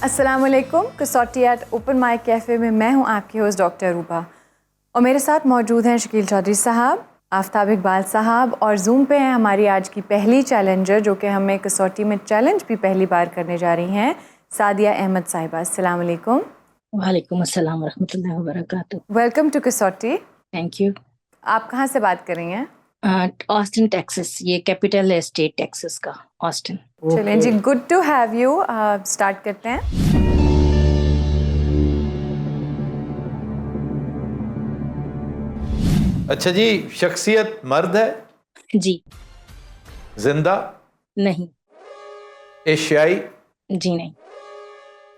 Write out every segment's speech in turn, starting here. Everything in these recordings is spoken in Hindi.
अस्सलाम वालेकुम। कसौटी एट ओपन माइक कैफ़े में मैं हूं आपकी होस्ट डॉक्टर रूपा और मेरे साथ मौजूद हैं शकील चौधरी साहब, आफ्ताब इकबाल साहब और जूम पे हैं हमारी आज की पहली चैलेंजर जो कि हमें कसौटी में चैलेंज भी पहली बार करने जा रही हैं, सादिया अहमद साहिबा। अस्सलाम वालेकुम। वालेकुम अस्सलाम वरहमतुल्लाहि वबरकातुहू। Welcome to Kasauti. Thank you. आप कहाँ से बात कर रही हैं? ऑस्टिन टेक्सास, ये कैपिटल है स्टेट टेक्सास का, ऑस्टिन। चलें जी, good to have you. Start करते हैं। अच्छा जी, शख्सियत मर्द है? जी जिंदा? नहीं। एशियाई? जी नहीं।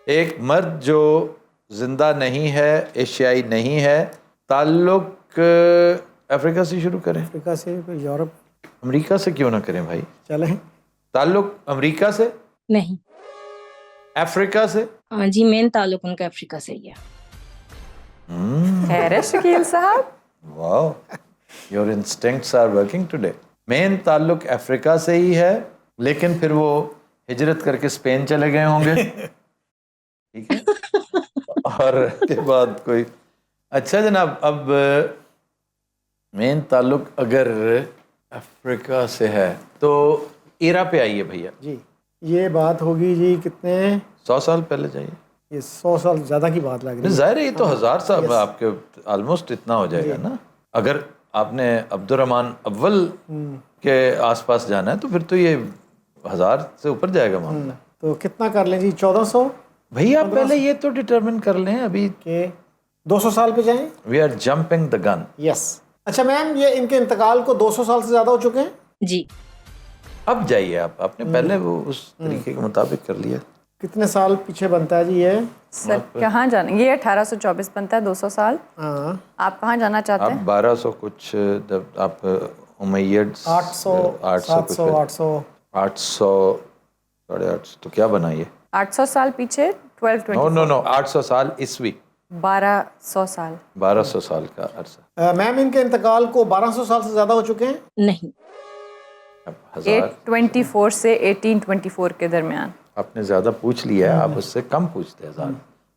एक मर्द जो जिंदा नहीं है, एशियाई नहीं है, ताल्लुक अफ्रीका से शुरू करें? अफ्रीका से, फिर यूरोप। अमेरिका से क्यों ना करें भाई? चलें। ताल्लुक अमेरिका से? नहीं। अफ्रीका से? जी, मेन ताल्लुक उनका अफ्रीका से ही है। खैर है Shakeel sahab. Wow, your instincts are working today. Main ताल्लुक अफ्रीका से ही है, लेकिन फिर वो हिजरत करके स्पेन चले गए होंगे। ठीक है। और के बाद कोई, अच्छा जनाब, अब मेन ताल्लुक अगर अफ्रीका से है तो ईरा पे आइए भैया जी, ये बात होगी जी कितने 100 साल पहले जाइए। ये 100 साल ज़्यादा की बात लग रही है। जाहिर है ये तो 1000 साल आपके ऑलमोस्ट इतना हो जाएगा ना। अगर आपने अब्दुर्रहमान अव्वल के आसपास जाना है तो फिर तो ये 1000 से ऊपर जाएगा मामला। तो कितना कर लें जी? 1400 भैया आप पहले ये तो डिटरमिन कर लें अभी के 200 साल पे जाएं। We are jumping the gun. Yes. अच्छा मैम, ये इनके इंतकाल को 200 साल से ज़्यादा हो चुके हैं? जी। अब जाइए आप, आपने पहले वो उस तरीके के मुताबिक कर लिया। कितने साल पीछे बनता है जी ये? सर कहाँ जाना? ये 1824 बनता है, 200 साल। हाँ, आप कहाँ जाना चाहते आप हैं? 1200 कुछ, जब आप उमैयद 800, 700, 800, 800, 850 तो क्या बना ये? 800 साल पीछे, 1224। नो 800 साल ईस्वी, 1200 साल। 1200 साल का अरसा। मैम इनके इंतकाल को 1200 साल से ज़्यादा हो चुके हैं? नहीं। अब 1000 824 से 1824 के दरमियान। आपने ज्यादा पूछ लिया है, आप उससे कम पूछते हैं 1000।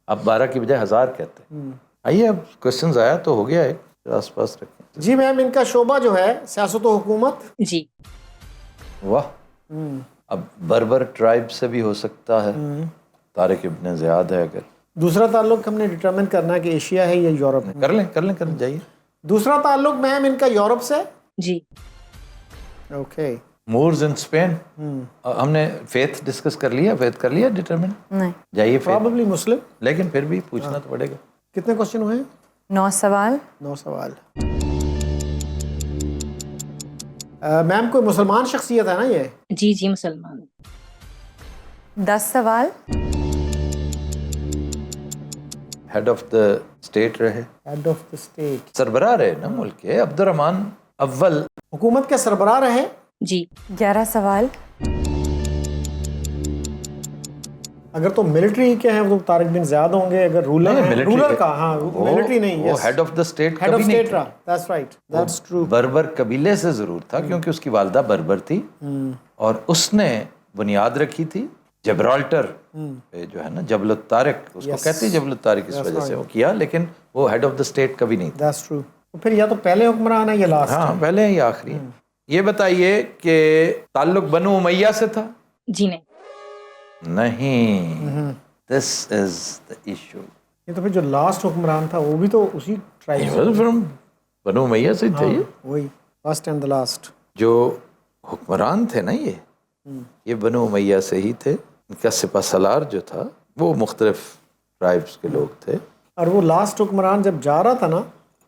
आप 12 की बजाय 1000 कहते हैं। आइए अब क्वेश्चन आया तो हो गया, एक आसपास रखें। जी मैम, इनका शोबा जो है सियासत व हुकूमत। जी। वाह, अब बर्बर ट्राइब से भी हो सकता है, तारिक इब्न ज़ियाद है। अगर दूसरा ताल्लुक हमने डिटरमिन करना है कि एशिया है या यूरोप है। कर लें जाइए। दूसरा ताल्लुक मैम इनका यूरोप से। जी। ओके। Moors in Spain. हमने फेथ डिस्कस कर लिया, फेथ कर लिया डिटरमिन। नहीं। जाइए प्रॉबेबली मुस्लिम। लेकिन फिर भी पूछना तो पड़ेगा। कितने क्वेश्चन हुए? 9 सवाल। 9 सवाल। मैम कोई मुसलमान शख्सियत है ना ये? जी जी, मुसलमान। 10 सवाल। हेड ऑफ द स्टेट रहे, हेड ऑफ द स्टेट, सरबराह रहे ना मुल्क के, अब्दुर्रहमान अव्वल। हुकूमत के सरबराह रहे। जी। 11 सवाल। अगर तो मिलिट्री के हैं तो तारिक बिन ज़ियाद होंगे। अगर रूलर हैं, रूलर का, हाँ मिलिट्री नहीं, वो head of the state head of कभी नहीं स्टेट था। रहा। That's right, that's true. बर्बर कबीले से जरूर था क्योंकि उसकी वालदा बर्बर थी और उसने बुनियाद रखी थी जबराल्टर पे, जो है ना जबल तारिक, उसको कहते हैं जबल तारिक, इस वजह से वो किया, लेकिन वो हेड ऑफ द स्टेट कभी नहीं था। That's true. तो फिर या तो पहले हुक्मरान है या लास्ट। हाँ, पहले ही आखिरी। ये बताइए कि ताल्लुक बनु उमैया से था? जी नहीं। नहीं, दिस इज द इशू। ये तो फिर जो लास्ट हुक्मरान था वो भी तो उसी ट्राइब फ्रॉम बनु उमैया से थे। वही फर्स्ट एंड द लास्ट जो हुक्मरान थे ना, ये बनु उमैया से ही थे। इनका सिपा सलार जो था वो मुख्तलिफ ट्राइब्स के लोग थे। और वो लास्ट हुक्मरान जब जा रहा था ना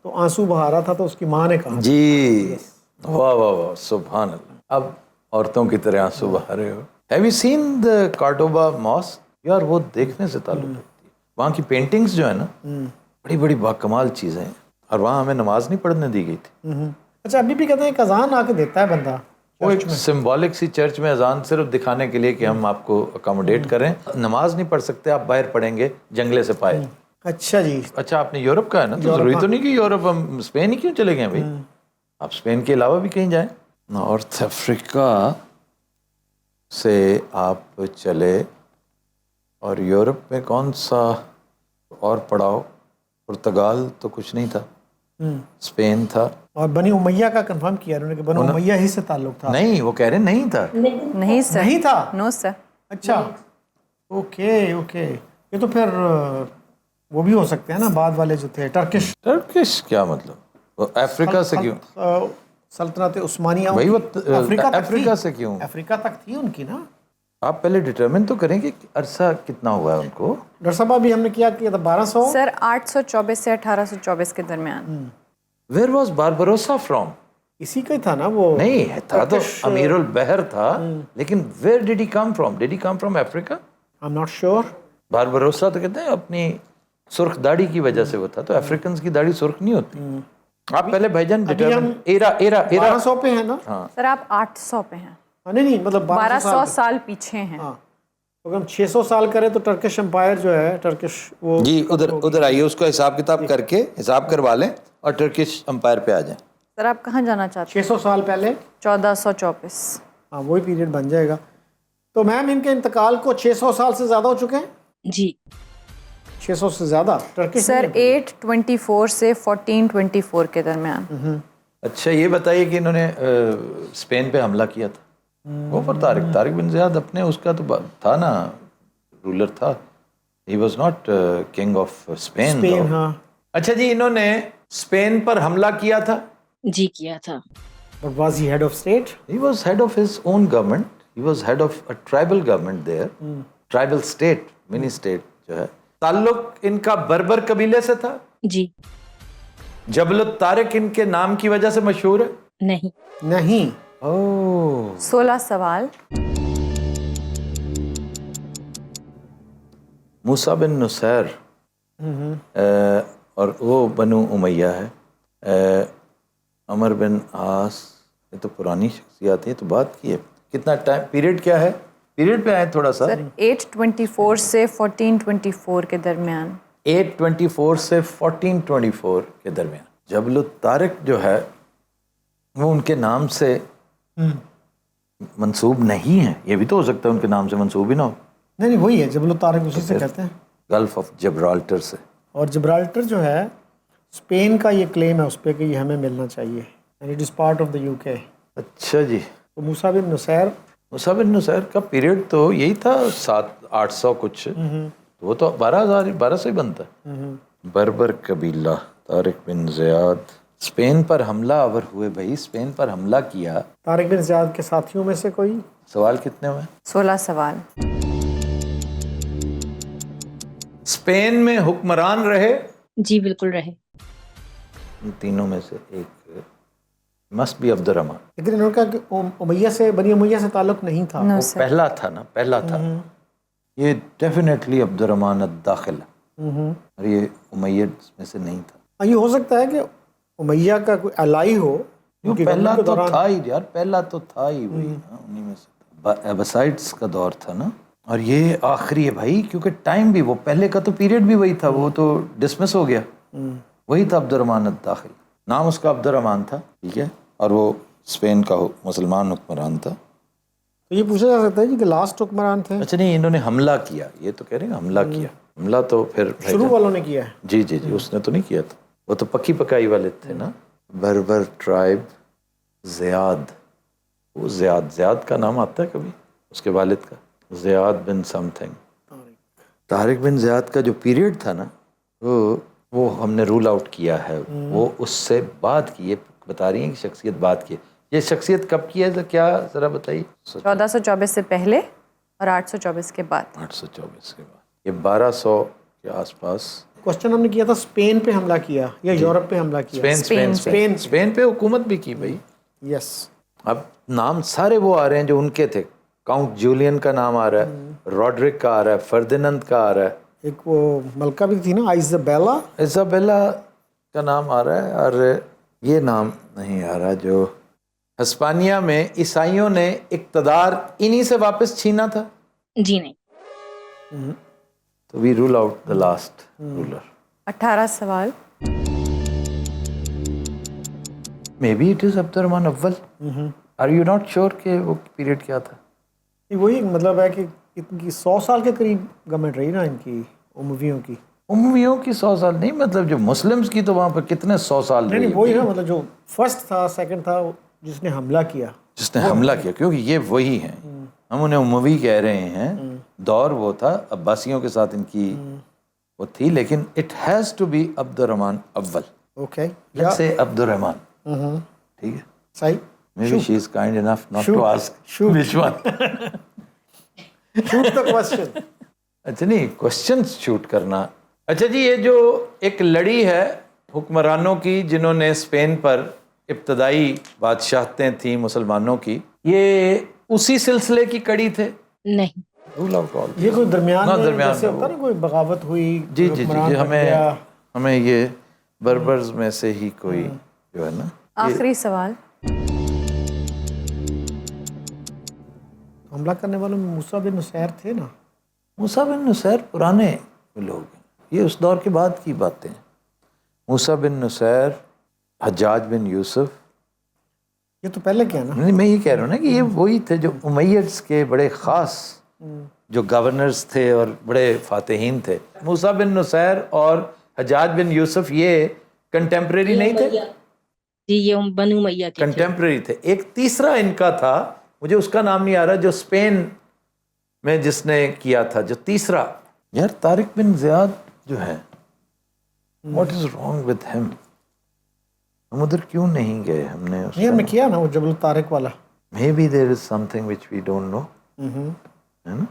तो आंसू बहा रहा था, तो उसकी माँ ने कहा। जी, वाह वाह वाह, सुभान अल्लाह। अब औरतों की तरह आंसू बहा रहे हो। Have you seen the Cordoba mosque? यार वो देखने से ताल्लुक रखती है। वहाँ की पेंटिंग्स जो है ना, बड़ी बड़ी बाकमाल चीज़ें हैं, और वहाँ हमें नमाज नहीं पढ़ने दी गई थी। अच्छा, अभी भी कहते हैं अजान आके देता है बंदा। वो एक सिंबॉलिक सी चर्च में अजान सिर्फ दिखाने के लिए कि हम आपको अकोमोडेट करें। नमाज नहीं पढ़ सकते आप, बाहर पढ़ेंगे जंगले से पाए। अच्छा जी। अच्छा, आपने यूरोप का है ना, तो जरूरी तो नहीं कि यूरोप, हम स्पेन ही क्यों चले गए भाई? आप स्पेन के अलावा भी कहीं जाएं। नॉर्थ अफ्रीका से आप चले और यूरोप में कौन सा और पड़ाव? पुर्तगाल तो कुछ नहीं था, स्पेन था। और बनी उमैया का कंफर्म किया उन्होंने कि बनी उमैया ही से ताल्लुक था। नहीं, वो कह रहे नहीं था। नहीं सर, नहीं था। No sir. अच्छा, ओके ओके, ये तो फिर वो भी हो सकते हैं ना, बाद वाले जो थे टर्किश। टर्किश क्या मतलब? वो अफ्रीका से क्यों? सल्तनत उस्मानिया भाई वो अफ्रीका से क्यों? अफ्रीका तक थी उनकी ना। आप पहले डिटरमिन तो करें कि अरसा कितना हुआ है उनको। डॉक्टर साहब अभी हमने किया था 1200 सर 824 से 1824 के दरमियान। Where was Barbarossa from? इसी का ही था ना वो। नहीं था तो अमीरुल बहर था, लेकिन where did he come from? Did he come from Africa? I am not sure. Barbarossa तो कहते हैं अपनी सुर्ख दाढ़ी की वजह से वो था, तो अफ्रीकन की दाढ़ी सुर्ख नहीं होती। आप पहले भाईजान डिटरमिन एरा 1200 पे है ना। हाँ सर आप 800 पे हैं। नहीं मतलब 1200 साल पीछे हैं। हाँ, तो अगर हम 600 साल करें तो टर्किश एम्पायर जो है, टर्किश वो जी, उधर आइए, उसको हिसाब किताब करके हिसाब करवा लें और टर्किश एम्पायर पे आ जाएं। सर आप कहाँ जाना चाहते हैं? 600 साल पहले 1424। हाँ, वही पीरियड बन जाएगा। तो मैम इनके इंतकाल को 600 साल से ज़्यादा हो चुके हैं? जी 600 से ज़्यादा टर्किश। सर 824 से 1424 के दरमियान। अच्छा, ये बताइए कि इन्होंने स्पेन पे हमला किया था, वो पर तारिक बिन ज़ियाद अपने उसका तो था ना, रूलर था। He was not king of Spain. हाँ। अच्छा जी, इन्होंने स्पेन पर हमला किया था? जी किया था। But was he head of state? He was head of his own government. He was head of a tribal government there. Tribal state, mini state जो है। ताल्लुक इनका बर्बर कबीले से था? जी जबल तारिक इनके नाम की वजह से मशहूर है? नहीं। नहीं। ओह, 16 सवाल। मूसा बिन नुसैर और वो बनु उमैया है। अमर बिन आस, ये तो पुरानी शख्सियात है, तो बात की है। कितना टाइम पीरियड क्या है? पीरियड पे आए थोड़ा सा। सर 824 से 1424 के दरमियान। 824 से 1424 के दरमियान। जबल तारिक जो है वो उनके नाम से मंसूब नहीं है। ये भी तो हो सकता है उनके नाम से मंसूब ही ना हो। नहीं वही है, जबल तारिक उसी से कहते हैं, गल्फ ऑफ जब्राल्टर से। और जब्राल्टर जो है स्पेन का ये क्लेम है उस पर कि ये हमें मिलना चाहिए, and it is part of the UK. अच्छा जी। तो मूसा बिन नुसैर का पीरियड तो यही था 700-800 कुछ, तो वो तो 1200 ही बनता है। बर्बर कबीला, तारिक बिन ज़ियाद स्पेन पर हमला आवर हुए। भाई स्पेन पर हमला किया। तारिक बिन ज़ियाद के साथियों में से कोई? सवाल कितने हुए? 16 सवाल। स्पेन में हुक्मरान रहे? जी बिल्कुल रहे। इन तीनों में से एक मस्ट बी अब्दुर्रहमान। लेकिन इन्होंने कहा कि उमैया से, बनी उमैया से ताल्लुक नहीं था। नो वो सर। पहला था ना, पहला था। ये डेफिनेटली अब्दुर्रहमान अद-दाखिल, और ये उमैयद में से नहीं था। ये हो सकता है कि उमैया का कोई अलाई हो। पहला तो था ही यार, पहला तो था ही वही ना, उन्हीं में से। अब्बासाइड्स का दौर था ना, और ये आखिरी है भाई, क्योंकि टाइम भी वो पहले का तो पीरियड भी वही था, वो तो डिसमिस हो गया। वही था अब्दुर्रहमान अद-दाखिल, नाम उसका अब्दुर्रहमान था, ठीक है, और वो स्पेन का मुसलमान हुक्मरान था। तो ये पूछा जा सकता है कि लास्ट हुक्मरान थे। अच्छा नहीं, इन्होंने हमला किया, ये तो कह रहे हैं हमला किया। हमला तो फिर शुरू वालों ने किया है। जी जी जी, उसने तो नहीं किया था, वो तो पक्की पकाई वाले थे ना। बर्बर ट्राइब, ज़ियाद, वो ज़ियाद का नाम आता है कभी उसके वालिद का? ज़ियाद बिन समथिंग। तारिक बिन ज़ियाद का जो पीरियड था ना, वो हमने रूल आउट किया है। वो उससे बाद की, ये बता रही हैं कि शख्सियत बाद की। ये शख्सियत कब की है, क्या ज़रा बताइए? 1424 से पहले और 824 के बाद। 824 के बाद, ये 1200 के आसपास। क्वेश्चन हमने किया था स्पेन पे हमला किया या यूरोप पे हमला किया? स्पेन पे हुकूमत भी की भाई। यस। अब नाम सारे वो आ रहे हैं जो उनके थे। काउंट जूलियन का नाम आ रहा है, रॉड्रिक का आ रहा है, फर्दिनांद का आ रहा है, एक वो मलका भी थी ना, इज़ाबेला का नाम आ रहा है, और ये नाम नहीं आ रहा जो हिस्पानिया में ईसाइयों ने इक़्तिदार इन्हीं से वापस छीना था। जी नहीं। तो we rule out the last ruler. 18 सवाल। Maybe it is Abdurrahman Awwal. Are you not sure कि वो पीरियड क्या था? वही मतलब है कि इनकी 100 साल के करीब गवर्नमेंट रही ना इनकी उमवियों की। उमवियों की 100 साल नहीं, मतलब जो मुस्लिम्स की तो वहाँ पर कितने 100 साल नहीं रही नहीं, वही ना, मतलब जो फर्स्ट था सेकंड था जिसने हमला किया, जिसने हमला किया, क्योंकि ये वही हैं। हम उन्हें उमवी कह रहे हैं। दौर वो था, अब्बासियों के साथ इनकी वो थी, लेकिन it has to be Abdurrahman Awwal. Okay, let's say Abdurrahman, ठीक है, सही। maybe she is kind enough not Shoot. to ask Shoot. which one. Shoot the question. अच्छा नहीं, क्वेश्चंस शूट करना। अच्छा जी, ये जो एक लड़ी है हुक्मरानों की जिन्होंने स्पेन पर इब्तदाई बादशाहतें थी मुसलमानों की, ये उसी सिलसिले की कड़ी थे? नहीं, रूल आउट ऑल। ये कोई दरमियान ना, में दरमियान जैसे में होता है ना, कोई बगावत हुई, जी जी जी, हुक्मरान जी बन गया। हमें ये बर्बर्स में से ही कोई जो है ना। आखिरी सवाल। हमला करने वाले में मूसा बिन नुसैर थे ना। मूसा बिन नुसैर पुराने लोग हैं, ये उस दौर के बाद की बातें हैं। मूसा बिन नुसैर, हज्जाज बिन यूसुफ, ये तो पहले क्या ना। नहीं, मैं ये कह रहा हूँ ना कि ये वही थे जो उमैय्यद्स के बड़े ख़ास जो गवर्नर्स थे और बड़े फातिहीन थे। मूसा बिन नुसैर और हज्जाज बिन यूसुफ ये कंटेम्प्रेरी नहीं थे? जी ये बनु मैया के थे। कंटेम्प्रेरी थे। एक तीसरा इनका था, मुझे उसका नाम नहीं आ रहा, जो स्पेन में जिसने किया था, जो तीसरा। यार तारिक बिन ज़ियाद जो है, what is wrong with him? हम उधर क्यों नहीं गए? हमने ये हमने किया ना वो जबल तारिक वाला। Maybe there is something which we don't know, है ना?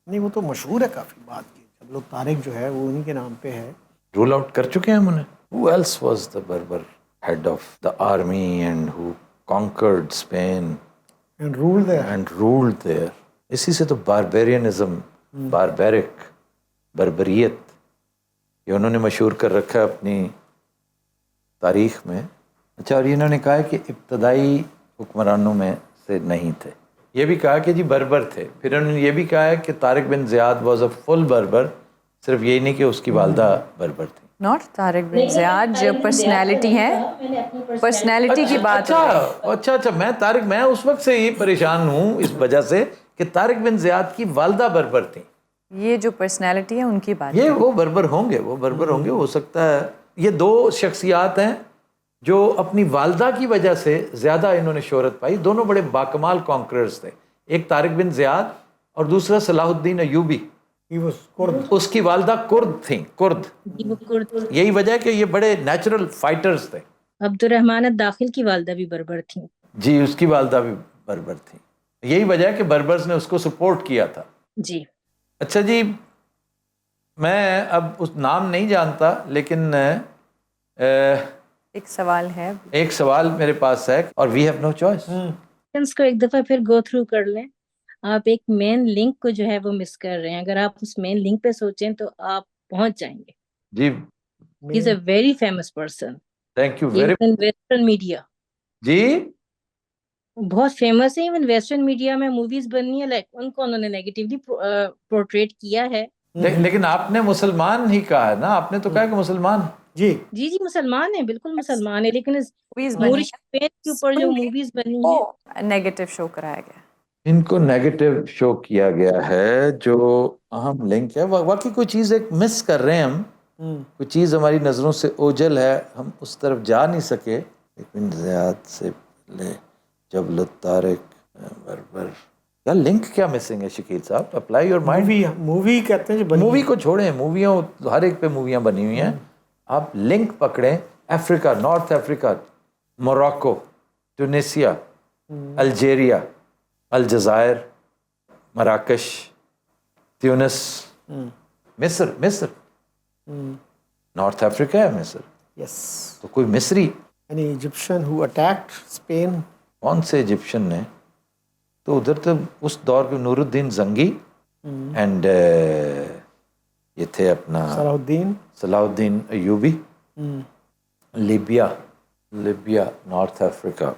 नहीं, वो तो मशहूर है काफी बात की। जबल तारिक जो है वो उन्हीं के नाम पे है। रूल आउट कर चुके हैं हम उन्हें। Who else was the Berber head of the army and who conquered Spain and rule there. And ruled there? इसी से तो बारबेरियनिज्म, बारबेरिक, बर्बरियत, ये उन्होंने मशहूर कर रखा है अपनी तारीख में। अच्छा, और इन्होंने कहा है कि इब्तदाई हुक्मरानों में से नहीं थे। ये भी कहा कि जी बर्बर थे। फिर उन्होंने ये भी कहा है कि Tariq bin Ziyad was a full Berber. सिर्फ यही नहीं कि उसकी वालदा बर्बर थी। नॉट तारिक बिन ज़ियाद, जो पर्सनैलिटी है, पर्सनैलिटी की बात। अच्छा, मैं उस वक्त से ही परेशान हूँ इस वजह से कि तारिक बिन ज़ियाद की वालदा बर्बर थी। ये जो पर्सनैलिटी है उनकी बात। ये वो बर्बर होंगे, हो सकता है। ये दो शख्सियात हैं जो अपनी वालदा की वजह से ज़्यादा इन्होंने शोहरत पाई। दोनों बड़े बाकमाल कॉन्करर्स थे, एक तारिक बिन ज़ियाद और दूसरा सलाहुद्दीन अयूबी। उसकी वालदा कुर्द थी, कुर्द। यही वजह है कि ये बड़े नेचुरल फाइटर्स थे। अब्दुर्रहमान दाखिल की वालदा भी बर्बर थी। जी, उसकी वालदा भी बर्बर थी। यही वजह है कि बर्बर्स ने उसको सपोर्ट किया था। जी। अच्छा जी, मैं अब उस नाम नहीं जानता, लेकिन एक सवाल है, एक सवाल मेरे पास है और वी हैव नो चॉइस। को एक दफा फिर गो थ्रू कर लें। आप एक मेन लिंक को जो है वो मिस कर रहे हैं। अगर आप उस मेन लिंक पे सोचें तो आप पहुंच जाएंगे। जी, he is a very famous person. Thank you very even western media, जी, बहुत फेमस है। इवन वेस्टर्न मीडिया में मूवीज बननी है, लाइक उनको उन्होंने नेगेटिवली पोर्ट्रेट किया है। लेकिन आपने मुसलमान ही कहा है ना, आपने तो कहा कि मुसलमान। जी जी जी मुसलमान है, बिल्कुल मुसलमान है, लेकिन इस मूवीज बनी मोरिश पेन के ऊपर जो मूवीज बनी है नेगेटिव शो कराया गया। इनको नेगेटिव शो किया गया है। जो अहम लिंक है, वाकई कोई चीज़ एक मिस कर रहे हैं हम। कोई चीज़ हमारी नज़रों से ओझल है, हम उस तरफ जा नहीं सके। लेकिन ज़ियाद से ले जबल तारिक बर्बर, क्या लिंक क्या मिसिंग है शकील साहब? Apply your mind. मूवी कहते हैं जो मूवी को छोड़ें, मूवियों हर एक पे मूवियाँ बनी हुई हैं। आप लिंक पकड़ें। Africa, North Africa, Morocco, Tunisia, Algeria, अलजायर, मराकश, ट्यूनिस, मिस्र, नॉर्थ अफ्रीका है मिस्र। यस। तो कोई मिस्री, an Egyptian who attacked Spain. कौन से इजिप्शियन ने? तो उधर तो उस दौर के नूरुद्दीन जंगी एंड ये थे अपना Salahuddin Ayyubi. Libya, North Africa,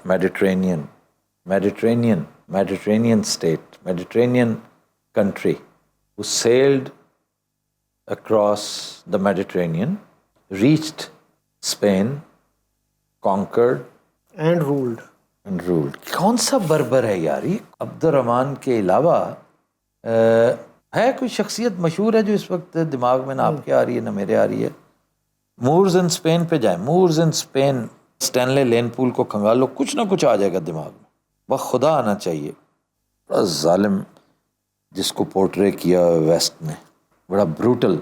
Mediterranean state, Mediterranean country, who sailed across the Mediterranean, reached Spain, conquered and ruled. कौन सा बर्बर है यार ये? अब्दुर्रहमान के अलावा है कोई शख्सियत मशहूर है जो इस वक्त दिमाग में ना आपके आ रही है ना मेरे आ रही है? मूर्स इन स्पेन पे जाए, Moors in Spain, Stanley Lane Poole को खंगालो, कुछ ना कुछ आ जाएगा दिमाग में। वह खुदा आना चाहिए। बड़ा जालिम जिसको पोर्ट्रे किया वेस्ट ने, बड़ा ब्रूटल,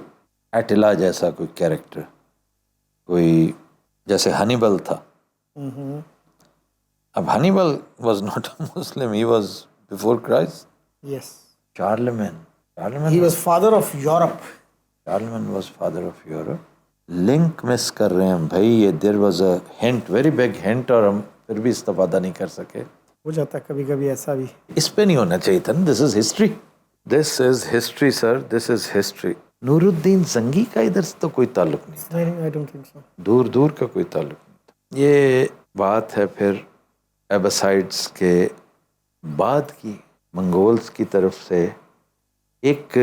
एटिला जैसा कोई कैरेक्टर, कोई जैसे हनीबल था। अब Hannibal was not a Muslim, he was before Christ. Yes, Charlemagne he was father of Europe. Charlemagne was father of Europe. Link miss कर रहे हैं हम भाई। ये there was a hint, very big hint, और हम फिर भी इस्तेफादा नहीं कर सके। हो जाता है कभी कभी ऐसा भी। इस पे नहीं होना चाहिए था ना। This is history, this is history sir, this is history. Nuruddin Zangi का इधर से तो कोई ताल्लुक नहीं था, नहीं, आई डोंट थिंक सो। दूर दूर का कोई ताल्लुक नहीं था। ये बात है फिर एबसाइड्स के बाद की। मंगोल्स की तरफ से एक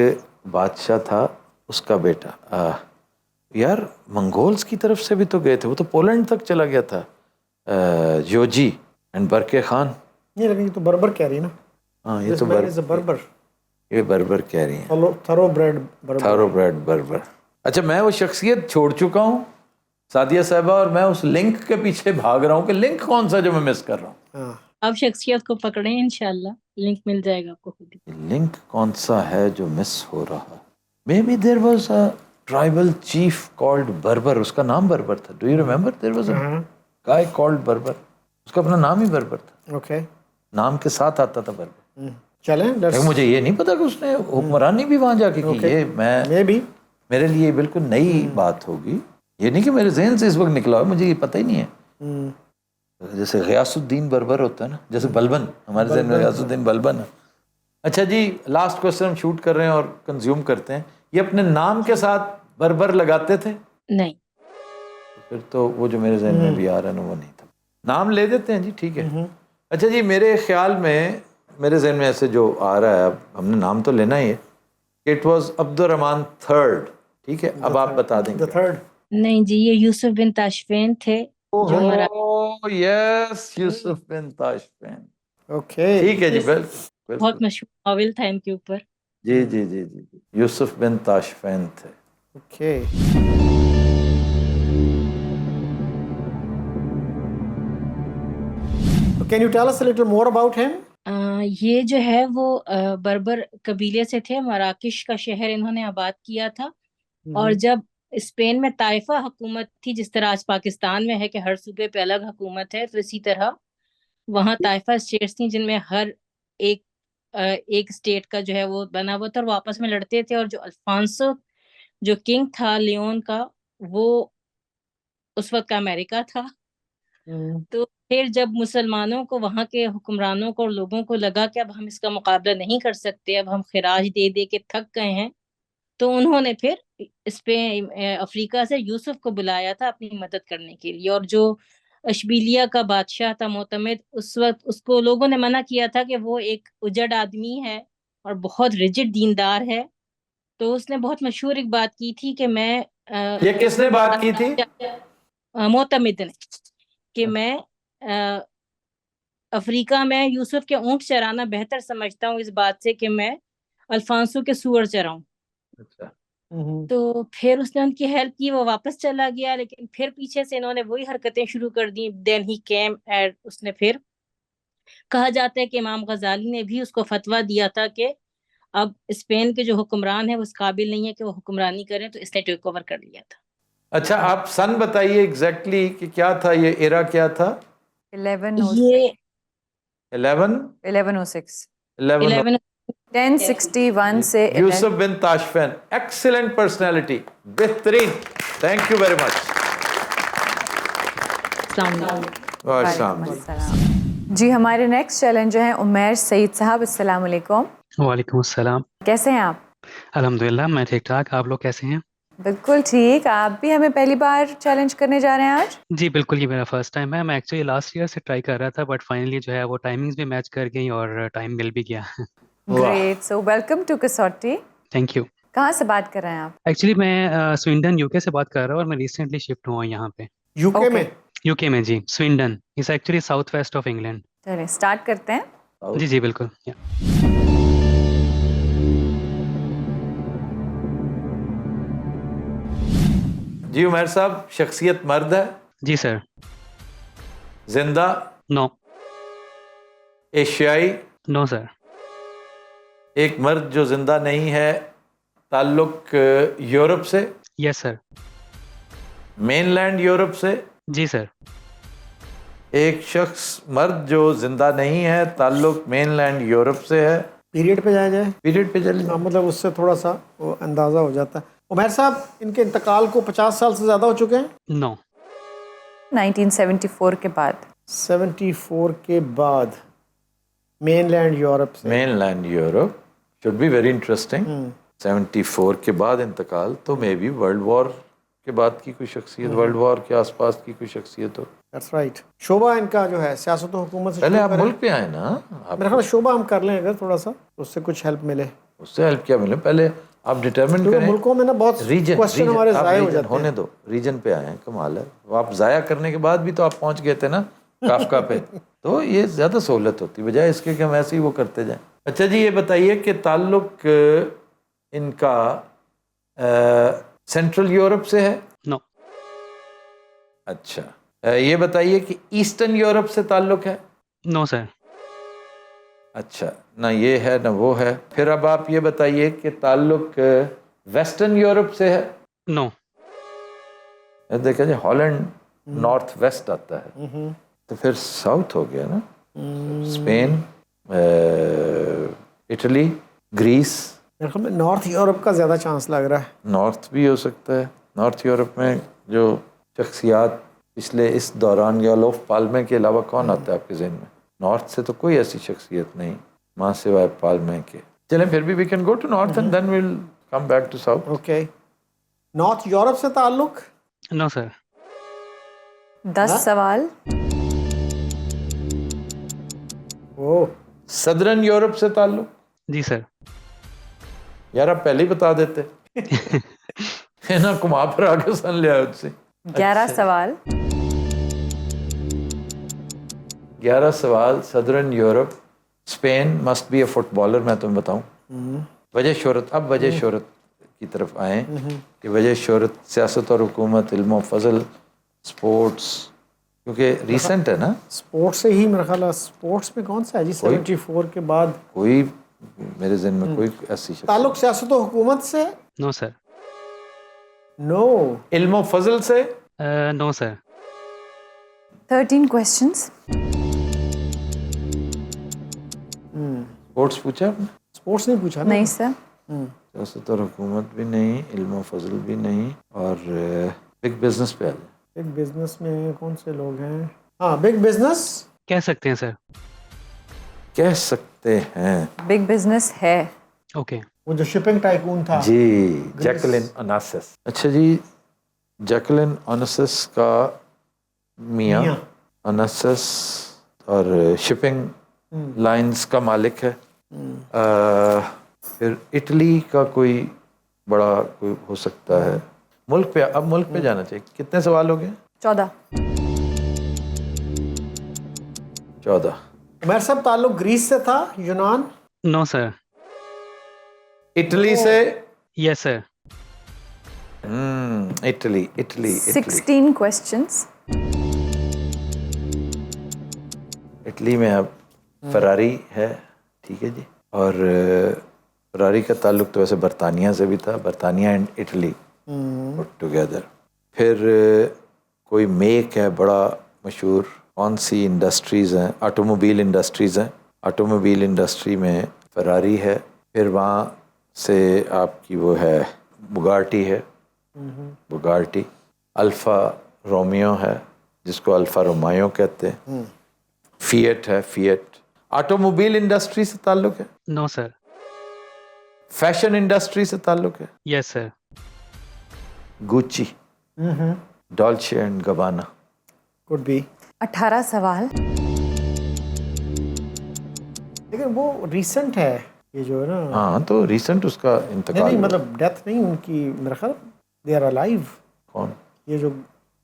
बादशाह था, उसका बेटा। यार मंगोल्स की तरफ से भी तो गए थे, वो तो पोलैंड तक चला गया था। योजी एंड बरके खान। नहीं, लेकिन ये तो बर्बर कह रही है ना। हाँ, ये तो बर्बर, ये बर्बर कह रही हैं। थरोब्रेड बर्बर। अच्छा, मैं वो शख्सियत छोड़ चुका हूँ सादिया साहिबा, और मैं उस लिंक के पीछे भाग रहा हूँ कि लिंक कौन सा जो मैं मिस कर रहा हूँ। हाँ, आप शख्सियत को पकड़े, इंशाल्लाह लिंक मिल जाएगा आपको खुद ही। लिंक कौन सा है जो मिस हो रहा है? Maybe there was a tribal chief called Berber, उसका नाम बर्बर था। Do you remember? There was a guy called Berber, उसका अपना नाम ही बर्बर था। ओके, नाम के साथ आता था बर्बर। चलें, लेकिन मुझे ये नहीं पता कि उसने हुक्मरानी भी वहां जाके की। ये मेरे लिए बिल्कुल नई बात होगी। ये नहीं कि मेरे जहन से इस वक्त निकला हो, मुझे ये पता ही नहीं है। जैसे गयासुद्दीन बर्बर होता है ना, जैसे बलबन, हमारे जहन में गयासुद्दीन बलबन है। अच्छा जी, लास्ट क्वेश्चन हम शूट कर रहे हैं और कंज्यूम करते हैं। ये अपने नाम के साथ बर्बर लगाते थे? नहीं। फिर तो वो जो मेरे जहन में भी आ रहा है ना, वो नहीं था। नाम ले देते हैं जी, ठीक है। अच्छा जी, मेरे ख्याल में, मेरे जहन में ऐसे जो आ रहा है, अब हमने नाम तो लेना ही है, इट वाज अब्दुर्रहमान थर्ड। ठीक है, अब आप बता देंगे। थर्ड? नहीं जी, ये यूसुफ बिन ताशफेन थे जो हमारा। Yes, Yusuf bin ताशफेन। ओके, ठीक है जी, बिल्कुल बहुत मशहूर नॉवेल था इनके ऊपर। जी जी जी जी, यूसुफ बिन ताशफेन थे। Okay. Can you tell us a little more about him? ये जो है वो बर्बर कबीले से थे। मराकिश का शहर इन्होंने आबाद किया था। और जब स्पेन में ताइफा हुकूमत थी, जिस तरह आज पाकिस्तान में है कि हर सूबे पे अलग हुकूमत है, तो इसी तरह वहाँ ताइफा स्टेट्स थी जिनमें हर एक एक स्टेट का जो है वो बना हुआ था, और वो आपस में लड़ते थे। और जो अल्फांसो जो किंग था लियोन का, वो उस वक्त का अमेरिका था। तो फिर जब मुसलमानों को, वहाँ के हुक्मरानों को और लोगों को लगा कि अब हम इसका मुकाबला नहीं कर सकते, अब हम खिराज दे दे के थक गए हैं, तो उन्होंने फिर इस पे अफ्रीका से यूसुफ को बुलाया था अपनी मदद करने के लिए। और जो अशबिलिया का बादशाह था मोतमिद, उस वक्त उसको लोगों ने मना किया था कि वो एक उजड़ आदमी है और बहुत रिजिड दीनदार है। तो उसने बहुत मशहूर एक बात की थी कि मैं ये किसने बात की थी? मोतमिद ने, कि मैं अफ्रीका में यूसुफ के ऊंट चराना बेहतर समझता हूँ इस बात से कि मैं अल्फांसो के सूअर चराऊं। अच्छा, तो फिर उसने उनकी हेल्प की, वो वापस चला गया। लेकिन फिर पीछे से इन्होंने वही हरकतें शुरू कर दी। देन ही केम एंड उसने फिर, कहा जाता है कि इमाम गजाली ने भी उसको फतवा दिया था कि अब स्पेन के जो हुक्मरान है वो इस काबिल नहीं है कि वो हुक्मरानी करें, तो इसने टेक ओवर कर लिया था। अच्छा, आप सन बताइए एग्जैक्टली कि क्या था ये एरा, क्या था? 1106 1061 से यूसुफ बिन ताशफेन, एक्सीलेंट पर्सनालिटी, बेहतरीन, थैंक यू वेरी मच। वालेकुम जी। हमारे नेक्स्ट चैलेंजर हैं उमैर सईद साहब। अस्सलाम वालेकुम। वालेकुम अस्सलाम। कैसे हैं आप? अल्हम्दुलिल्लाह, मैं ठीक ठाक। आप लोग कैसे हैं? बिल्कुल ठीक। आप भी हमें पहली बार चैलेंज करने जा रहे हैं आज? जी बिल्कुल, ये मेरा फर्स्ट टाइम है। मैं एक्चुअली लास्ट ईयर से ट्राई कर रहा था, बट फाइनली जो है वो टाइमिंग्स भी मैच कर गई और टाइम मिल भी गया। Great, so welcome to Kasauti. Thank you. कहाँ से बात कर रहे हैं आप? एक्चुअली मैं स्विंडन यूके से बात कर रहा हूँ, और मैं रिसेंटली शिफ्ट हुआ यहाँ पे। यूके में? यूके में जी, Swindon is actually south west of England. चलिए स्टार्ट करते हैं। जी जी बिल्कुल। जी उमर साहब, शख्सियत मर्द है? जी सर। जिंदा? नो। एशियाई? No sir. एक मर्द जो जिंदा नहीं है, ताल्लुक यूरोप से? Yes sir. मेनलैंड यूरोप से? जी सर। एक शख्स मर्द जो जिंदा नहीं है, ताल्लुक मेनलैंड यूरोप से है। पीरियड पे जाए पीरियड पे चले हाँ, मतलब उससे थोड़ा सा वो अंदाज़ा हो जाता है। उमर साहब, इनके इंतकाल को 50 साल से ज़्यादा हो चुके हैं? नो। 1974 के बाद। 74 के बाद मेनलैंड यूरोप से। Mainland Europe should be very interesting. 74 के बाद इंतकाल, तो मे बी वर्ल्ड वॉर के बाद की कोई शख्सियत, वर्ल्ड वॉर के आसपास की कोई शख्सियत हो। That's right. शोबा इनका जो है सियासत और हुकूमत से पहले शुरू आप करें। मुल्क पे आए ना, मेरा ख्याल शोबा हम कर लें अगर थोड़ा सा, तो उससे कुछ हेल्प मिले, उससे हेल्प क्या मिले? पहले आप डिटरमिन क्योंकि करें। मुल्कों में ना बहुत रीजन, क्वेश्चन हमारे ज़ाय हो जाते होने हैं। दो, रीजन पे आए हैं, कमाल है। आप ज़ाया करने के बाद भी तो आप पहुंच गए थे ना काफका पे, तो ये ज़्यादा सहूलत होती बजाय इसके कि हम ऐसे ही वो करते जाएं। अच्छा जी, ये बताइए कि ताल्लुक इनका सेंट्रल यूरोप से है? नो। अच्छा, ये बताइए कि ईस्टर्न यूरोप से ताल्लुक है? No sir. अच्छा, ना ये है ना वो है। फिर अब आप ये बताइए कि ताल्लुक वेस्टर्न यूरोप से है? नो। देखा जाए हॉलैंड नॉर्थ वेस्ट आता है, तो फिर साउथ हो गया ना। Spain, Italy, Greece. मेरे ख्याल में नॉर्थ यूरोप का ज़्यादा चांस लग रहा है। नॉर्थ भी हो सकता है। नॉर्थ यूरोप में जो शख्सियात पिछले इस दौरान, या लोफ पाल्मे के अलावा कौन आता है आपके जहन में? नॉर्थ से तो कोई ऐसी शख्सियत नहीं माँ सिवाय पाल्मे के। चलें, फिर भी we can go to north and then will come back to south. Okay. North Europe से ताल्लुक? No sir. 10 सवाल। ओ, सदर्न यूरोप से ताल्लुक? जी सर। यार आप पहले ही बता देते है ना, कुमार पर आगे सन लिया उससे। 11 सवाल। 11 सवाल। Southern Europe, Spain, must be A footballer. मैं तुम्हें बताऊं वजह शोहरत। अब वजह शोहरत की तरफ आए कि वजह शोहरत सियासत और हुकूमत, इल्म फजल, स्पोर्ट्स, क्योंकि रीसेंट है ना। स्पोर्ट्स से ही मेरा ख्याल है। स्पोर्ट्स में कौन सा है जी 74 के बाद? कोई मेरे जहन में कोई ऐसी ताल्लुक सियासत और हुकूमत से? No sir. नो। इल्म फजल से? No sir. 13 क्वेश्चंस। स्पोर्ट्स पूछा आपने? स्पोर्ट्स नहीं पूछा ना? नहीं सर। सियासत और हुकूमत भी नहीं, इल्म फजल भी नहीं, और बिग बिजनेस पे आ जाए। बिग बिजनेस में कौन से लोग हैं? हाँ, बिग बिजनेस कह सकते हैं सर। कह सकते हैं। बिग बिजनेस है। ओके। वो जो शिपिंग टाइकून था जी, जैकलिन ओनासिस। अच्छा जी, जैकलिन ओनासिस का मियाँ ओनासिस और शिपिंग लाइंस का मालिक है। फिर इटली का कोई बड़ा कोई हो सकता है। मुल्क पे, अब मुल्क पे जाना चाहिए। कितने सवाल हो गए? 14। 14। उमर साहब, ताल्लुक ग्रीस से था? यूनान? No sir. इटली से? Yes sir. Italy Italy Italy 16 questions. Italy में अब फरारी है, ठीक है जी। और फरारी का ताल्लुक तो वैसे बरतानिया से भी था, बरतानिया एंड इटली पुट टुगेदर। फिर कोई मेक है बड़ा मशहूर, कौन सी इंडस्ट्रीज़ हैं? ऑटोमोबाइल इंडस्ट्रीज़ हैं। ऑटोमोबाइल इंडस्ट्री में फरारी है। फिर वहाँ से आपकी वो है बुगार्टी है, बुगार्टी। अल्फ़ा रोमियो है, जिसको अल्फ़ा रोमायो कहते हैं। फिएट है, फिएट। ऑटोमोबाइल इंडस्ट्री से ताल्लुक है? No sir. फैशन इंडस्ट्री से ताल्लुक है? Yes sir. Gucci, Dolce and Gabbana. Could be. 18 सवाल। लेकिन वो रिसेंट है ये जो है ना। हाँ, तो रिसेंट उसका इंतकाल नहीं, हुआ। मतलब डेथ नहीं उनकी, मेरा ख्याल दे आर अलाइव। कौन? ये जो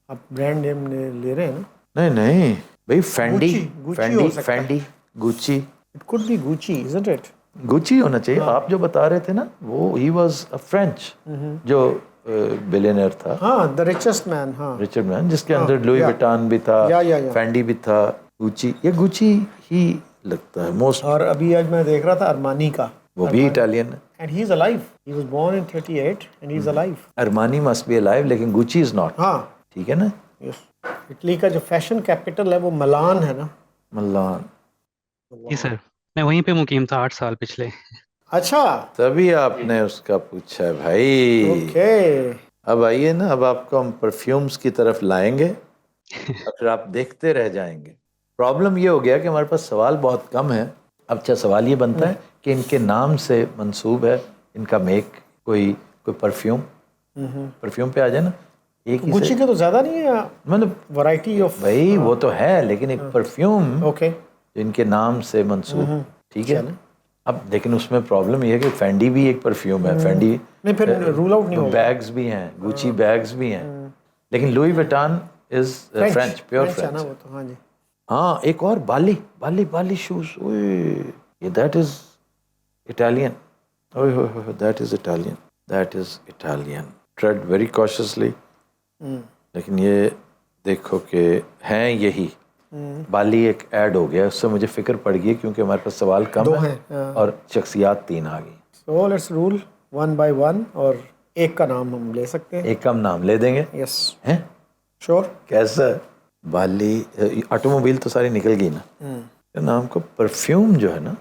आप ब्रांड नेम ले रहे हैं ना। नहीं नहीं भाई, फैंडी, गुच्ची फैंडी, हो सकता है। Fendi, Gucci. It could be Gucci, isn't it? Gucci होना चाहिए। आप जो बता रहे थे ना, वो ही वाज अ फ्रेंच जो बिलियनर था, हाँ, द रिचेस्ट मैन, हाँ, रिचर्ड मैन, जिसके अंदर लुई विटान भी था, फेंडी भी था, गुची, ये गुची ही लगता है मोस्ट। और अभी आज मैं देख रहा था अरमानी का, वो भी इटालियन है, and he is alive, he was born in 38 and he is alive. Armani must be alive, लेकिन गुची इज नॉट। हाँ, ठीक है ना। यस, इटली का जो फैशन कैपिटल है वो मिलान है ना। मिलान। जी सर, मैं वहीं पे मुकीम था 8 साल पिछले। अच्छा, तभी आपने उसका पूछा है भाई। ओके, अब आइए ना, अब आपको हम परफ्यूम्स की तरफ लाएंगे और फिर आप देखते रह जाएंगे। प्रॉब्लम ये हो गया कि हमारे पास सवाल बहुत कम है। अब अच्छा सवाल ये बनता है कि इनके नाम से मंसूब है इनका मेक, कोई परफ्यूम। परफ्यूम पे आ जाए ना, एक ही गुच्ची के तो ज्यादा नहीं है मतलब वैरायटी ऑफ। भाई वो तो है, लेकिन एक परफ्यूम ओके, जो इनके नाम से मंसूब, ठीक है। अब लेकिन उसमें प्रॉब्लम ये है कि फेंडी भी एक परफ्यूम है, फेंडी नहीं, फिर रूल आउट नहीं होगा। बैग्स भी हैं, गुची बैग्स भी हैं, लेकिन लुई विटान इज फ्रेंच, प्योर है ना फ्रेंच। वो तो, हाँ जी। हाँ, एक और बाली, बाली बाली शूज, ये दैट इज इटालियन, ओए होए होए, that is Italian, that is Italian. Tread very cautiously, लेकिन ये देखो कि हैं यही। बाली एक ऐड हो गया, उससे मुझे फिक्र पड़ गई क्योंकि हमारे पास सवाल कम है और शख्सियात 3 आ गई। सो लेट्स रूल 1 by 1, और एक का नाम हम ले सकते हैं। एक का हम नाम ले देंगे। यस, हैं? श्योर। कैसा? बाली, ऑटोमोबाइल तो सारी निकल गई ना। नाम को परफ्यूम जो है ना,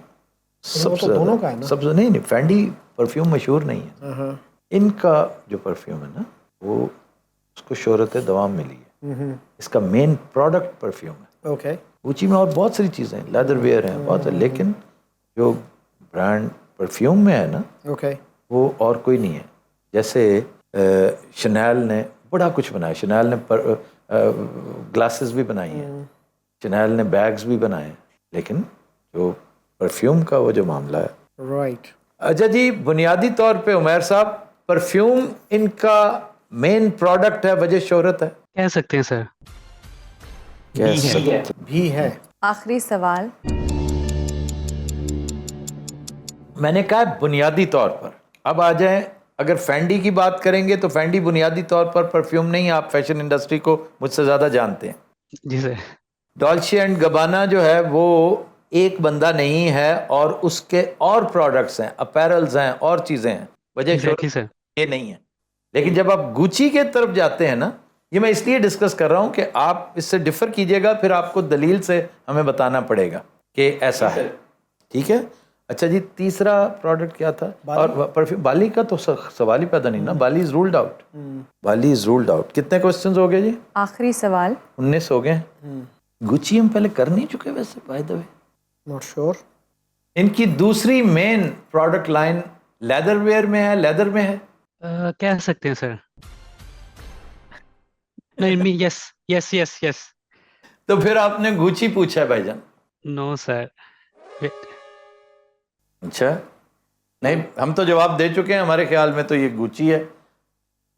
सबसे तो दोनों का है ना। सबसे नहीं, फेंडी परफ्यूम मशहूर नहीं है। इनका जो परफ्यूम है ना, वो उसको शोहरत दवाम मिली है। इसका मेन प्रोडक्ट परफ्यूम है। ओके, गुची में और बहुत सारी चीज़ें हैं, लेदर वेयर हैं बहुत है, लेकिन जो ब्रांड परफ्यूम में है ना, ओके, वो और कोई नहीं है। जैसे शनैल ने बड़ा कुछ बनाया, शनैल ने ग्लासेस भी बनाई हैं, शनैल ने बैग्स भी बनाए हैं, लेकिन जो परफ्यूम का वो जो मामला है। राइट। अच्छा जी, बुनियादी तौर पे उमैर साहब, परफ्यूम इनका मेन प्रोडक्ट है, वजह शोहरत है, कह सकते हैं सर। भी है। आखिरी सवाल। मैंने कहा बुनियादी तौर पर। अब आ जाएं, अगर फेंडी की बात करेंगे तो फेंडी बुनियादी तौर पर परफ्यूम नहीं, आप फैशन इंडस्ट्री को मुझसे ज़्यादा जानते हैं। जी सर। डॉल्चे एंड गबाना जो है वो एक बंदा नहीं है, और उसके और प्रोडक्ट्स हैं, अपैरल्स हैं और चीज़ें हैं, वजह सर ये नहीं है। लेकिन जब आप गुची के तरफ जाते हैं ना, ये मैं इसलिए डिस्कस कर रहा हूं कि आप इससे डिफर कीजिएगा, फिर आपको दलील से हमें बताना पड़ेगा कि ऐसा है। ठीक है। अच्छा जी, तीसरा प्रोडक्ट क्या था? और परफ्यूम बाली का तो सवाल ही पैदा नहीं ना, Bali is ruled out, Bali is ruled out. कितने क्वेश्चंस हो गए जी? आखिरी सवाल। 19 हो गए। गुची हम पहले कर नहीं चुके वैसे, by the way? Not sure. इनकी दूसरी main product line leather ware में है, लेदर में है। कह सकते हैं सर। नहीं, यस यस यस यस। तो फिर आपने गुची पूछा है भाईजान? No sir. अच्छा, नहीं, हम तो जवाब दे चुके हैं, हमारे ख्याल में तो ये गुची है।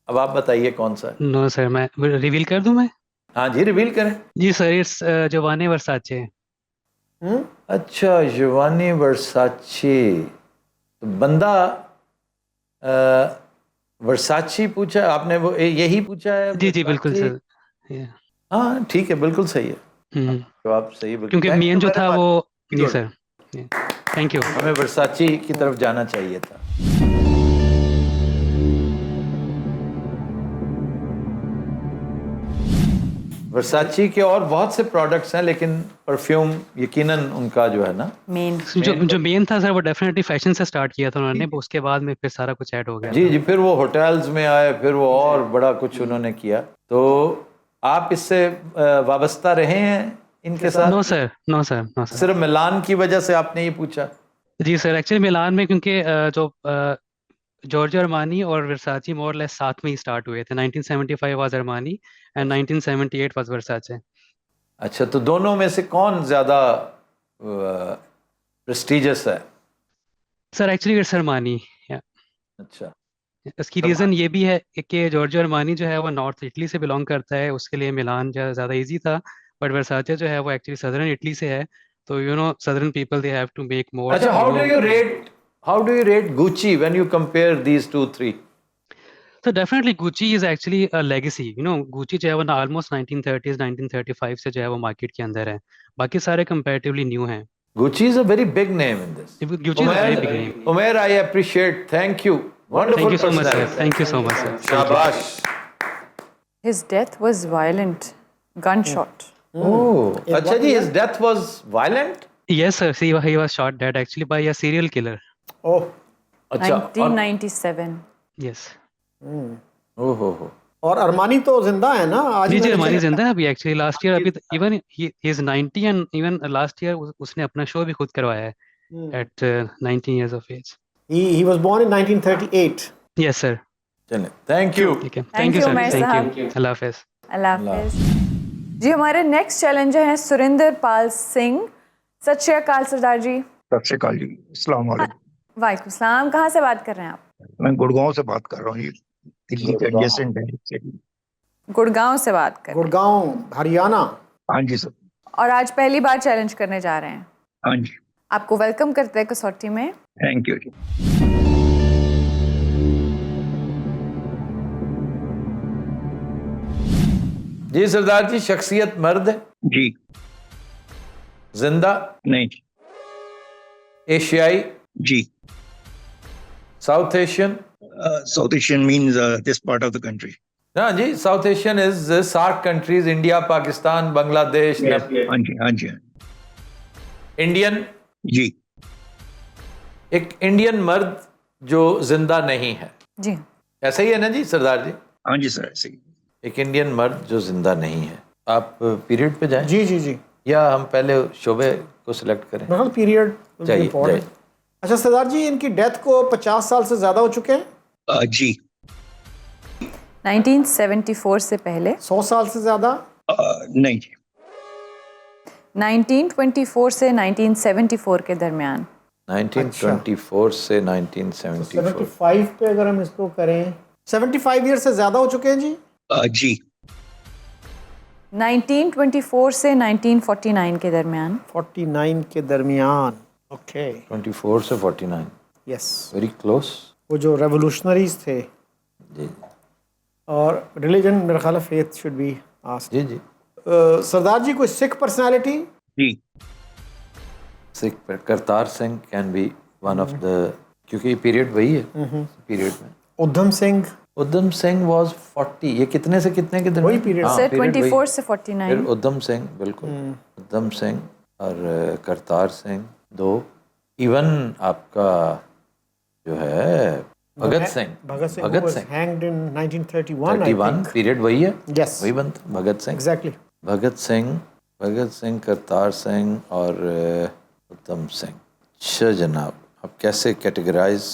अब आप बताइए कौन सा है? नो सर, मैं रिवील कर दूं मैं? हाँ जी, रिवील करें। जी सर, इट्स जोवानी वर्साचे। अच्छा, जियोवानी वर्साची। तो बंदा वर्साची पूछा आपने, वो यही पूछा है? जी बिल्कुल सर। हाँ ठीक है, बिल्कुल सही है जवाब, सही बिल्कुल। क्योंकि मेन जो था वो, जी सर, थैंक यू। हमें वर्साची की तरफ जाना चाहिए था। वर्साची के और बहुत से प्रोडक्ट्स हैं, लेकिन परफ्यूम यकीनन उनका जो है ना मेन, जो मेन था सर, वो डेफिनेटली फैशन से स्टार्ट किया था उन्होंने, उसके बाद में फिर सारा कुछ ऐड हो गया। जी, फिर वो होटल्स में आए, फिर वो और बड़ा कुछ उन्होंने किया। तो आप इससे वाबस्ता रहे हैं इनके साथ? No sir, no sir, no sir. सिर्फ मिलान की वजह से आपने ये पूछा? जी सर, एक्चुअली मिलान में क्योंकि जो जॉर्जियो अरमानी और वर्साचे मोर लेस साथ में ही स्टार्ट हुए थे। 1975 वाज अरमानी एंड 1978 वाज वर्साचे। अच्छा, तो दोनों में से कौन ज्यादा प्रेस्टिजियस है? Sir actually it's Armani. अच्छा, इसकी रीज़न ये भी है कि जॉर्जियो अरमानी जो है वो नॉर्थ इटली से बिलोंग करता है, उसके लिए मिलान जो है ज़्यादा इजी था। बट वर्साचे जो है वो एक्चुअली सदर्न इटली से है, तो southern people they have to make more. अच्छा, how do you rate Gucci when you compare these 2 3? So definitely Gucci is actually a legacy. Gucci जो है वो almost 1930s 1935 से जो है वो मार्केट के अंदर है. बाकी सारे comparatively new हैं. Gucci is a very big name in this. Gucci is a very big name. Umair, I appreciate. Thank you. Wonderful Thank you so much, sir. personality. Thank you so much, sir. Thank you. Shabash. His death was violent. Gunshot. Oh, अच्छा जी, his death was violent? Yes, sir. See, he was shot dead actually by a serial killer. ओह अच्छा. 1997. Yes. ओहो. और अरमानी तो जिंदा है ना आज जी ही जी मैंने रमानी चेक- जिंदा है अभी एक्चुअली लास्ट ईयर अभी even he is 90 and even last year उसने अपना शो भी खुद करवाया है at 19 years of age. he was born in 1938. Yes sir. चलें. Thank you. ठीक है. Thank thank you you, sir. Umair thank साहब. यू. अल्लाह हाफिज. अल्लाह हाफिज. जी हमारे नेक्स्ट चैलेंजर हैं सुरिंदर पाल सिंह. सत श्री अकाल सरदार जी. सत श्री अकाल जी. अस्सलाम वालेकुम. वालेकुम सलाम. कहाँ से बात कर रहे हैं आप? मैं गुड़गांव से बात कर रहा हूँ. ये दिल्ली के एडजेसेंट है. गुड़गांव से बात कर रहे हैं. गुड़गांव हरियाणा. हाँ जी सर. और आज पहली बार चैलेंज करने जा रहे हैं. हाँ जी. आपको वेलकम करते हैं कसौटी में. थैंक यू जी. जी सरदार जी, शख्सियत मर्द है? जी. जिंदा? नहीं जी. एशियाई? जी. South Asian? South Asian means this part of the country. हाँ जी, South Asian is SAARC countries, India, Pakistan, Bangladesh. हाँ जी. हाँ जी. इंडियन? जी. एक इंडियन मर्द जो जिंदा नहीं है, जी. ऐसा ही है ना जी सरदार जी? हाँ जी सर, ऐसे ही. एक इंडियन मर्द जो जिंदा नहीं है. आप पीरियड पे जाएं जी जी जी. या हम पहले शोबे को सिलेक्ट करें? मतलब पीरियड जाइए, इम्पोर्टेंट. जाइए. अच्छा सरदार जी, इनकी डेथ को 50 साल से ज्यादा हो चुके हैं. जी. 1974 से पहले. 100 साल से ज्यादा. नहीं जी. 1924 से 1974 के दरमियान. 1924 से 1974. 75 पे अगर हम इसको करें, 75 ईयर से ज्यादा हो चुके हैं जी. जी. 1924 से 1949 के दरमियान. 49 के दरमियान. ओके. 24 से 49. यस. Very close. वो जो रेवोल्यूशनरीज थे. जी और रिलीजन मेरा ख्याल है फेथ शुड बी आस्क्ड. जी जी. सरदार जी कोई सिख पर्सनालिटी? जी. सिख पर Kartar Singh can be one of the, क्योंकि पीरियड वही है पीरियड में. उधम सिंह. उधम सिंह वाज 40. ये कितने से कितने के दरमियान? वही period. हाँ, सर period 24 वही. से 49. फिर उधम सिंह, बिल्कुल. उधम सिंह और करतार सिंह दो. इवन आपका जो है Bhagat Singh. Bhagat Singh hanged in 1931. 31 period वही है. Yes. वही बनता भगत सिंह. Exactly. भगत सिंह, करतार सिंह और उधम सिंह. अच्छा जनाब, आप कैसे कैटेगराइज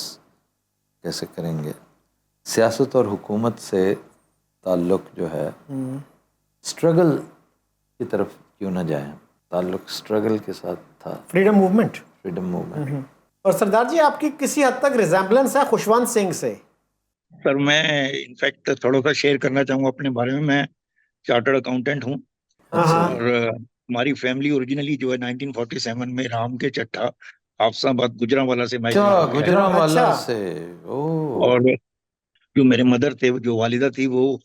कैसे करेंगे? सियासत और हुकूमत से ताल्लुक जो है, स्ट्रगल की तरफ क्यों ना जाए? ताल्लुक स्ट्रगल के साथ था. Freedom movement. Freedom movement. और सरदार जी आपकी किसी हद तक रिजेम्बलेंस है खुशवंत सिंह से. सर मैं इनफैक्ट थोड़ा सा शेयर करना चाहूँगा अपने बारे में. मैं चार्टर्ड अकाउंटेंट हूँ. और हमारी फैमिली ओरिजिनली जो है 1947 में राम के चट्टा हाफसाबाद गुजरांवाला से गुजरांवाला अच्छा. से. ओह. और जो मेरे मदर थे, जो वालिदा थी, वो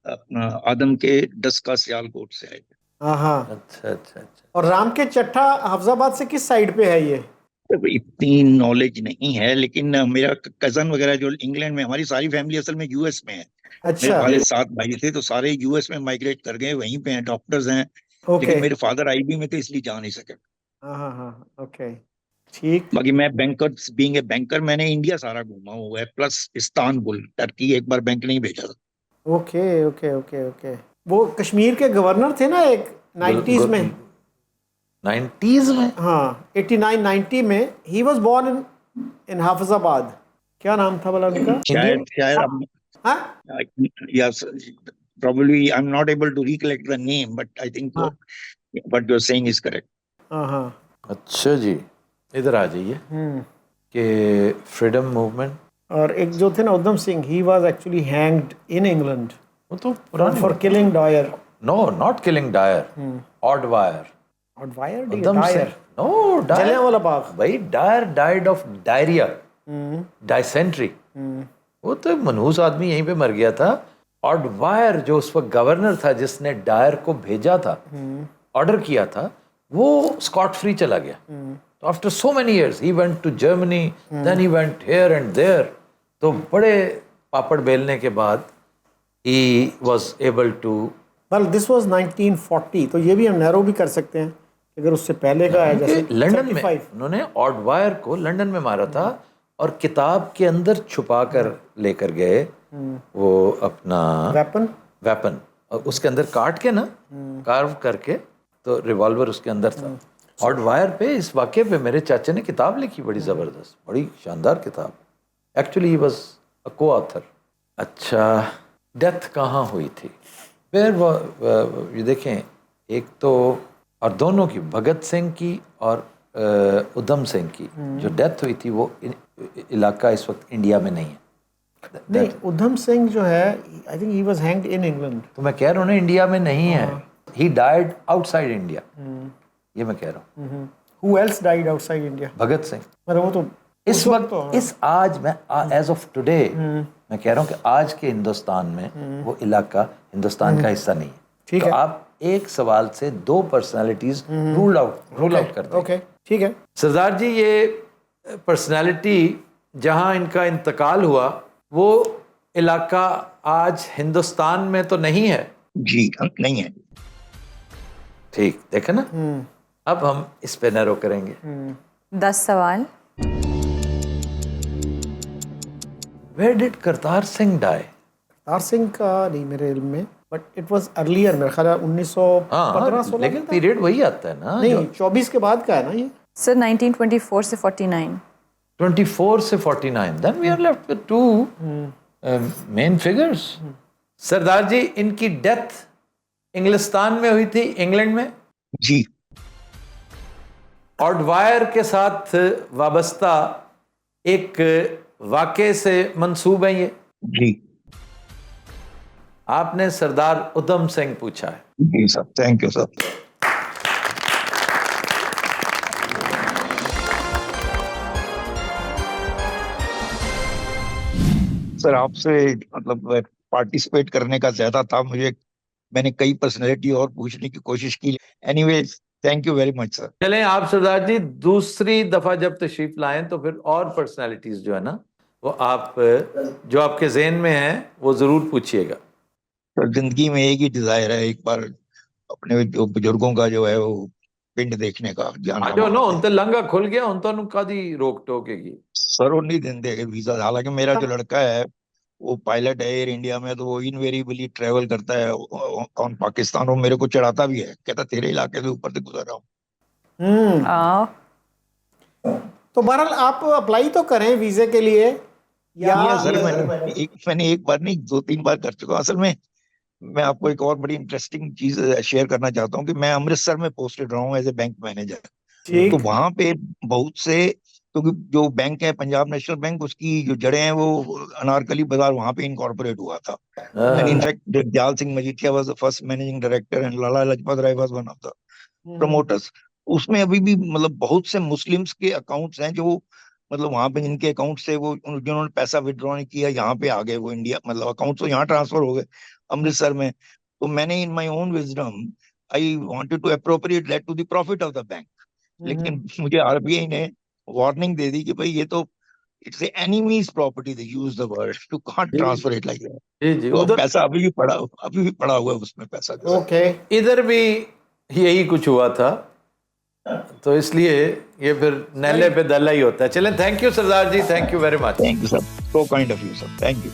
अपना आदम के डस्का सियालकोट से आए. हाँ. अच्छा अच्छा अच्छा. और राम के चट्टा हफ्जाबाद से किस साइड पे है ये? इतनी नॉलेज नहीं है, लेकिन मेरा कजन वगैरह जो इंग्लैंड में, हमारी सारी फैमिली असल में यूएस में है. मेरे अच्छा. वाले 7 भाई थे, तो सारे यूएस में माइग्रेट कर गए, वहीं पे हैं, डॉक्टर्स हैं. ओके. लेकिन मेरे फादर आईबी में थे, इसलिए जा नहीं सके. हाँ. ओके. ठीक. बाकी मैं बैंकर, बीइंग ए बैंकर, मैंने इंडिया सारा घूमा हुआ है, प्लस इस्तांबुल, टर्की एक बार बैंक नहीं भेजा था. ओके. वो कश्मीर के गवर्नर थे ना एक 90s में. 90s में? हाँ 89-90 में. He was born in Hafizabad. क्या नाम था भला उनका? शायद हाँ. yes, probably I'm not able to recollect the name, but I think what you're saying is correct. हाँ. अच्छा जी, इधर आ जाइए कि फ्रीडम मूवमेंट. और एक जो थे ना Udham Singh, he was actually hanged in England वो तो पुरानी for killing Dyer. No, not killing Dyer. O'Dwyer. O'Dwyer. Udham Singh. No, Jallianwala Bagh. भाई Dyer died of diarrhoea, dysentery. वो तो मनहूस आदमी यहीं पे मर गया था। ऑडवायर जो उस वक्त गवर्नर था, जिसने डायर को भेजा था, ऑर्डर किया था, वो स्कॉट फ्री चला गया। तो after so many years he went to Germany, then he went here and there. तो बड़े पापड़ बेलने के बाद he was able to, well this was 1940, तो ये भी हम नैरो भी कर सकते हैं अगर उससे पहले का है, जैसे लंदन में 35। उन्होंने ऑडवायर को लंदन में मारा था और किताब के अंदर छुपा कर लेकर गए वो अपना वेपन, और उसके अंदर काट के ना, कार्व करके, तो रिवॉल्वर उसके अंदर था। ऑडवायर पे, इस वाक़े पे मेरे चाचा ने किताब लिखी, बड़ी ज़बरदस्त, बड़ी शानदार किताब। एक्चुअली ही वाज अ को ऑथर। अच्छा, डेथ कहाँ हुई थी? फिर ये देखें, एक तो, और दोनों की, भगत सिंह की और उधम सिंह की जो डेथ हुई थी, वो इलाका इस वक्त इंडिया में नहीं है। नहीं, उधम सिंह जो है, I think he was hanged in England. तो मैं कह रहा हूँ ना, इंडिया में नहीं है, ही डाइड आउटसाइड इंडिया, ये मैं कह रहा हूँ। Who else died outside India? Bhagat Singh. मतलब वो तो इस वक्त तो, इस आज मैं एज ऑफ टुडे मैं कह रहा हूँ कि आज के हिंदुस्तान में वो इलाका हिंदुस्तान का हिस्सा नहीं है। ठीक तो है, आप एक सवाल से दो पर्सनालिटीज रूल आउट कर दें। ओके, ठीक है। सरदार जी, ये पर्सनालिटी जहाँ इनका इंतकाल हुआ, वो इलाका आज हिंदुस्तान में तो नहीं है। जी नहीं है। ठीक, देखे ना। अब हम इस पे नैरो करेंगे। 10 सवाल। Where did Kartar Singh die? Kartar Singh का नहीं मेरे इल्म में, बट इट वाज अर्लियर, मेरे ख्याल है 1915-16। लेकिन पीरियड वही आता है ना। नहीं, 24 के बाद का है ना ये। सर 1924 से 49। 24 से 49। Then we are left with two main figures. सरदार जी, इनकी डेथ इंग्लिस्तान में हुई थी, इंग्लैंड में। जी। ऑडवायर के साथ वाबस्ता एक वाक़े से मंसूब है ये। जी। आपने सरदार उधम सिंह पूछा है। जी sir, thank you sir. Sir, आपसे मतलब पार्टिसिपेट करने का ज्यादा था मुझे, मैंने कई पर्सनैलिटी और पूछने की कोशिश की। Anyways, thank you very much sir. चलें, आप सरदार जी दूसरी दफा जब तशरीफ लाएं तो फिर और पर्सनालिटीज जो है ना, वो आप जो आपके ज़हन में है वो जरूर पूछिएगा। तो जिंदगी में एक ही डिजायर है, एक बार अपने जो बुजुर्गों का जो है वो पिंड देखने का जाना। जो ना उनते लंगा खुल गया, उन कादी रोक टोकेगी सर, वो नहीं देंगे वीजा। हालांकि मेरा जो लड़का है वो पायलट है एयर इंडिया में, तो वो इनवेरिएबली ट्रेवल करता है ऑन पाकिस्तान। वो मेरे को चढ़ाता भी है, कहता तेरे इलाके से ऊपर से गुजर रहा हूँ। तो बहरहाल आप अप्लाई तो करें वीजे के लिए, या सर मैंने एक बार नहीं 2-3 बार कर चुका हूँ। असल में मैं आपको एक और बड़ी इंटरेस्टिंग चीज शेयर करना चाहता हूँ कि मैं अमृतसर में पोस्टेड रहा हूँ एज ए बैंक मैनेजर। तो वहां पे बहुत से, क्योंकि जो बैंक है पंजाब नेशनल बैंक, उसकी जो जड़ें हैं वो अनारकली बाजार वहां पे इनकॉर्पोरेट हुआ था। And in fact Jagdayal Singh Majithia was the first managing director and Lala Lajpat Rai was one of the promoters. उसमें अभी भी मतलब बहुत से मुस्लिम्स के अकाउंट्स हैं जो मतलब वहां पे जिनके अकाउंट से वो जिन्होंने पैसा विड्रॉ नहीं किया, यहाँ पे आ गए वो इंडिया, मतलब अकाउंट तो यहाँ ट्रांसफर हो गए अमृतसर में। तो मैंने in my own wisdom I wanted to appropriate that to the profit of the bank, लेकिन मुझे आरबीआई ने वार्निंग दे दी कि भाई ये तो it's enemy's property, they use the word, you can't transfer it like that. जी, तो पैसा अभी भी पड़ा हुआ है उसमें पैसा। ओके, इधर भी यही कुछ हुआ था, तो इसलिए ये फिर नैले पे दला ही होता है। चलें, thank you Sardar ji, thank you very much. Thank you sir, so kind of you sir, thank you.